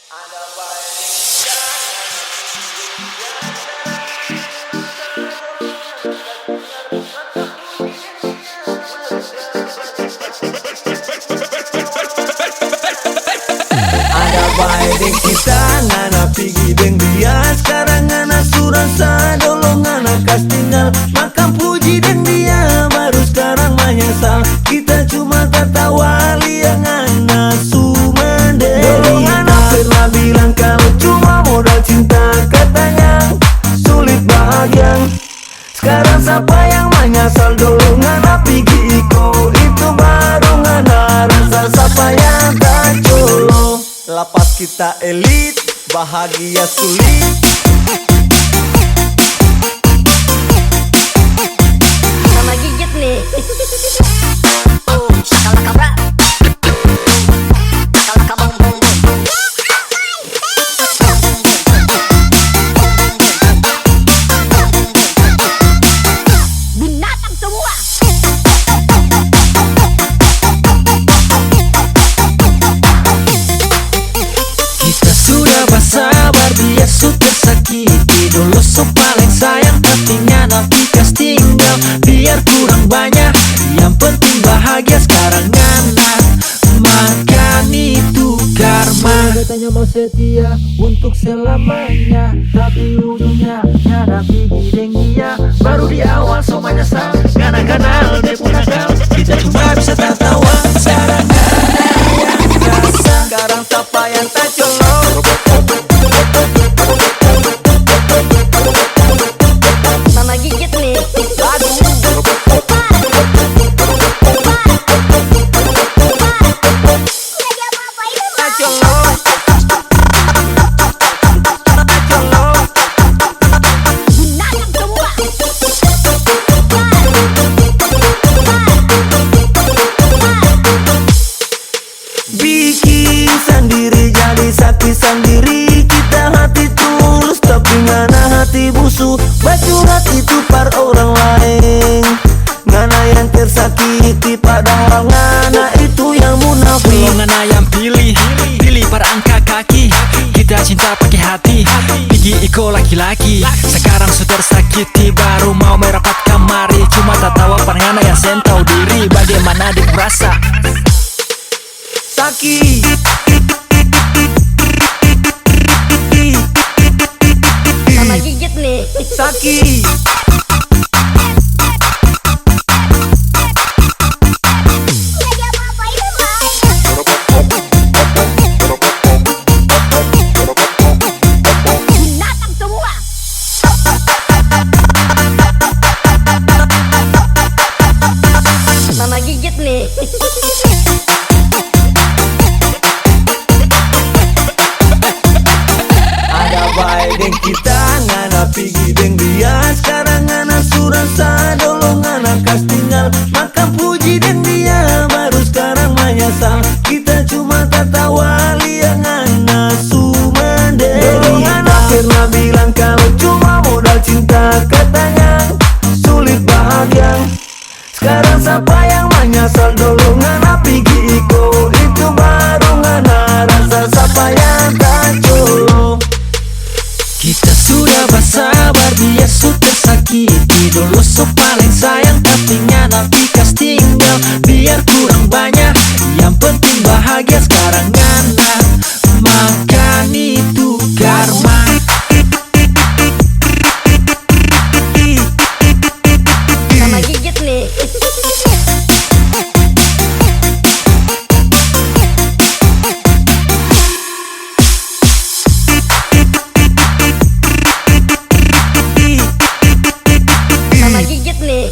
Ada bae deng kita ngana pigi deng dia. Sekarang ngana surasa dolo ngana kas tinggal. Makan puji deng dia baru sekarang menyesal. Kita cuma tertawa liang ngana sumende. Dolo ngana pernah bilang kalau cuma modal cinta katanya sulit bahagia. Sekarang siapa yang menyesal dulu ngana pigi iko. Itu baru ngana rasa siapa yang tak colo. Lapas kita elit, bahagia sulit. Sama gigit nih. Kalau kabrak, kalau kabang bom bom. Binatang semua. Kita sudah bersabar, dia sudah sakiti. Dulu so paling sayang, tapi ngana pikas tinggal. Biar kurang banyak, yang penting bahagia. Sekarang ngana makan itu karma. Katanya mau setia untuk selamanya, tapi ujungnya ngana pigi deng dia. Baru di awal so menyesal, ngana kenal dia pun nakal. Kita cuma bisa tertawa. Sekarang sekarang siapa yang tak colok? Sama gigit nih. Aduh. Tak colok. Binatang semua. Bikin sendiri jadi sakit sendiri. Kita hati tulus tapi ngana hati busuk. Bacurhat itu par orang lain. Ngana yang tersakiti padahal ngana itu yang munafik. Belum ngana yang pilih per angka kaki. Kita cinta pakai hati, Pigi iko laki-laki. Sekarang sudah tersakiti baru mau merapat kamari. Cuma tak tahu ngana yang sen tahu diri. Bagaimana dia merasa Sakit. Sama gigit nih. Sakit. Binatang semua. Sama gigit nih. Ada bae deng kita ngana pigi deng dia. Sekarang ngana surasa dolo ngana kas tinggal. Makan puji deng dia baru sekarang menyesal. Kita cuma tertawa liang ngana sumende. Dolo ngana pernah bilang kalau cuma modal cinta katanya sulit bahagia. Sekarang siapa yang menyesal dulu ngana pigi iko. Itu baru ngana rasa siapa yang tak colo. Kita sudah bersabar, dia sudah sakiti. Dulu so paling sayang, tapi ngana pikas tinggal. Biar kurang banyak, yang penting bahagia. Sekarang ngana makan itu karma. Sama gigit nih. Sama gigit nih.